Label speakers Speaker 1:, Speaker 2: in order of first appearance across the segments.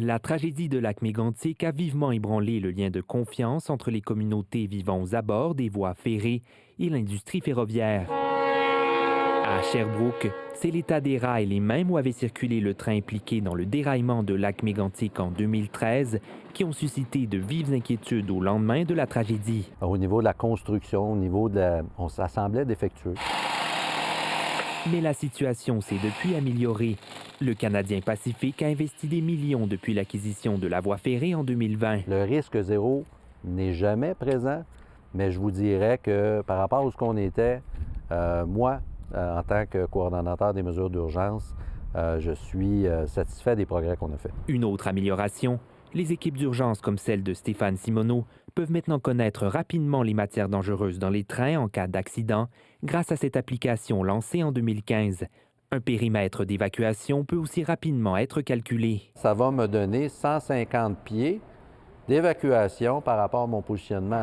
Speaker 1: La tragédie de lac Mégantic a vivement ébranlé le lien de confiance entre les communautés vivant aux abords des voies ferrées et l'industrie ferroviaire. À Sherbrooke, c'est l'état des rails les mêmes où avait circulé le train impliqué dans le déraillement de lac Mégantic en 2013 qui ont suscité de vives inquiétudes au lendemain de la tragédie.
Speaker 2: Au niveau de la construction, au niveau de ça semblait défectueux.
Speaker 1: Mais la situation s'est depuis améliorée. Le Canadien Pacifique a investi des millions depuis l'acquisition de la voie ferrée en 2020.
Speaker 2: Le risque zéro n'est jamais présent, mais je vous dirais que par rapport à ce qu'on était, moi, en tant que coordonnateur des mesures d'urgence, je suis satisfait des progrès qu'on a faits.
Speaker 1: Une autre amélioration, les équipes d'urgence comme celle de Stéphane Simoneau peuvent maintenant connaître rapidement les matières dangereuses dans les trains en cas d'accident grâce à cette application lancée en 2015. Un périmètre d'évacuation peut aussi rapidement être calculé.
Speaker 2: Ça va me donner 150 pieds d'évacuation par rapport à mon positionnement.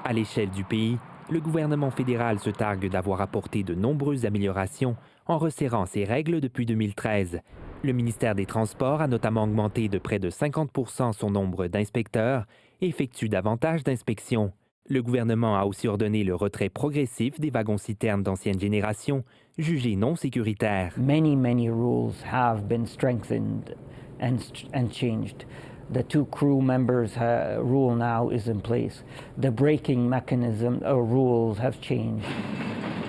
Speaker 1: À l'échelle du pays, le gouvernement fédéral se targue d'avoir apporté de nombreuses améliorations en resserrant ses règles depuis 2013. Le ministère des Transports a notamment augmenté de près de 50 son nombre d'inspecteurs et effectue davantage d'inspections. Le gouvernement a aussi ordonné le retrait progressif des wagons-citernes d'ancienne génération, jugés non sécuritaires.
Speaker 3: Many rules have been strengthened and changed. The two crew members rule now is in place. The braking mechanism rules have changed.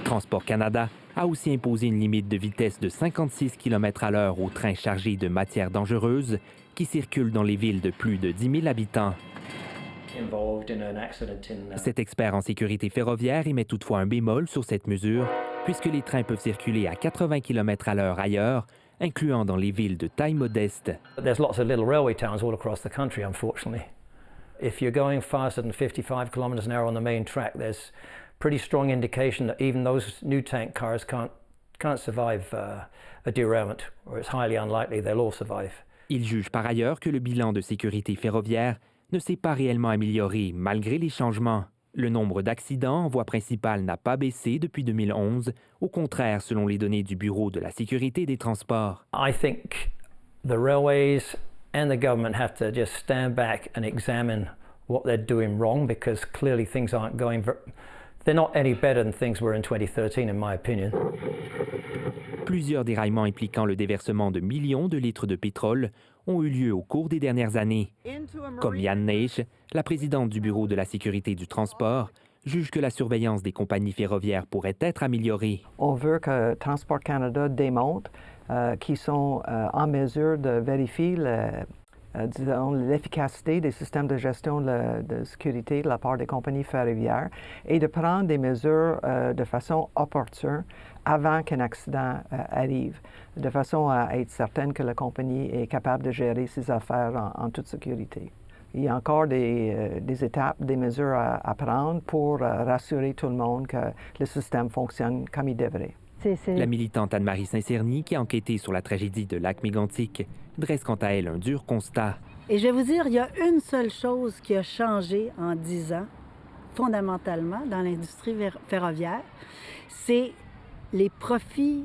Speaker 1: Transport Canada a aussi imposé une limite de vitesse de 56 km/h aux trains chargés de matières dangereuses qui circulent dans les villes de plus de 10 000 habitants. Cet expert en sécurité ferroviaire y met toutefois un bémol sur cette mesure, puisque les trains peuvent circuler à 80 km/h ailleurs, incluant dans les villes de taille modeste.
Speaker 4: There's lots of little railway towns all across the country, unfortunately. If you're going faster than 55 kilometers an hour on the main track, there's pretty strong indication that even those new tank cars can't survive a derailment, or it's highly unlikely they'll all survive.
Speaker 1: Il juge par ailleurs que le bilan de sécurité ferroviaire ne s'est pas réellement amélioré malgré les changements. Le nombre d'accidents en voie principale n'a pas baissé depuis 2011, au contraire selon les données du Bureau de la sécurité des transports.
Speaker 4: I think the railways and the government have to just stand back and examine what they're doing wrong because clearly things aren't going they're not any better than things were in 2013 in my opinion.
Speaker 1: Plusieurs déraillements impliquant le déversement de millions de litres de pétrole ont eu lieu au cours des dernières années. Comme Yann Neisch, la présidente du Bureau de la sécurité du transport, juge que la surveillance des compagnies ferroviaires pourrait être améliorée.
Speaker 5: On veut que Transport Canada démontre qu'ils sont en mesure de vérifier l'efficacité des systèmes de gestion de sécurité de la part des compagnies ferroviaires et de prendre des mesures de façon opportune avant qu'un accident arrive, de façon à être certaine que la compagnie est capable de gérer ses affaires en toute sécurité. Il y a encore des étapes, des mesures à prendre pour rassurer tout le monde que le système fonctionne comme il devrait.
Speaker 1: La militante Anne-Marie Saint-Cerny, qui a enquêté sur la tragédie de lac Mégantic, dresse quant à elle un dur constat.
Speaker 6: Et je vais vous dire, il y a une seule chose qui a changé en 10 ans, fondamentalement, dans l'industrie ferroviaire, c'est les profits,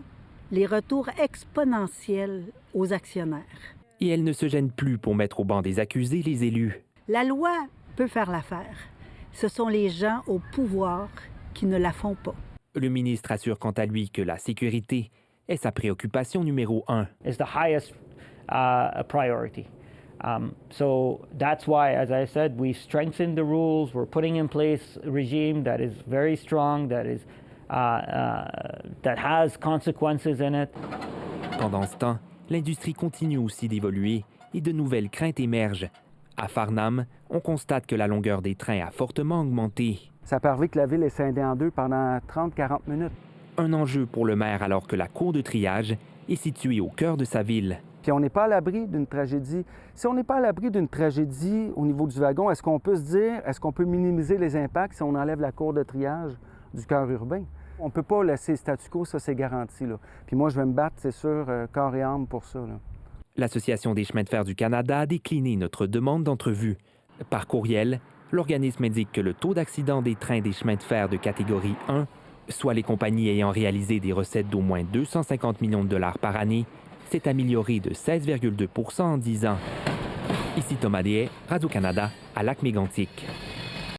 Speaker 6: les retours exponentiels aux actionnaires.
Speaker 1: Et elle ne se gêne plus pour mettre au banc des accusés les élus.
Speaker 6: La loi peut faire l'affaire. Ce sont les gens au pouvoir qui ne la font pas.
Speaker 1: Le ministre assure quant à lui que la sécurité est sa préoccupation numéro 1.
Speaker 3: It's the highest priority. So that's why, as I said, we've strengthened the rules. We're putting in place a regime that is very strong, that has consequences in it.
Speaker 1: Pendant ce temps, l'industrie continue aussi d'évoluer et de nouvelles craintes émergent. À Farnham, on constate que la longueur des trains a fortement augmenté.
Speaker 7: Ça peut arriver que la ville est scindée en deux pendant 30-40 minutes.
Speaker 1: Un enjeu pour le maire alors que la cour de triage est située au cœur de sa ville.
Speaker 7: Puis on n'est pas à l'abri d'une tragédie. Si on n'est pas à l'abri d'une tragédie au niveau du wagon, est-ce qu'on peut se dire, est-ce qu'on peut minimiser les impacts si on enlève la cour de triage du cœur urbain? On ne peut pas laisser statu quo, ça c'est garanti. Là. Puis moi, je vais me battre, c'est sûr, corps et âme pour ça. Là.
Speaker 1: L'Association des chemins de fer du Canada a décliné notre demande d'entrevue. Par courriel, l'organisme indique que le taux d'accident des trains des chemins de fer de catégorie 1, soit les compagnies ayant réalisé des recettes d'au moins 250 millions de dollars par année, s'est amélioré de 16,2 % en 10 ans. Ici Thomas Deshaies, Radio-Canada, à Lac-Mégantic.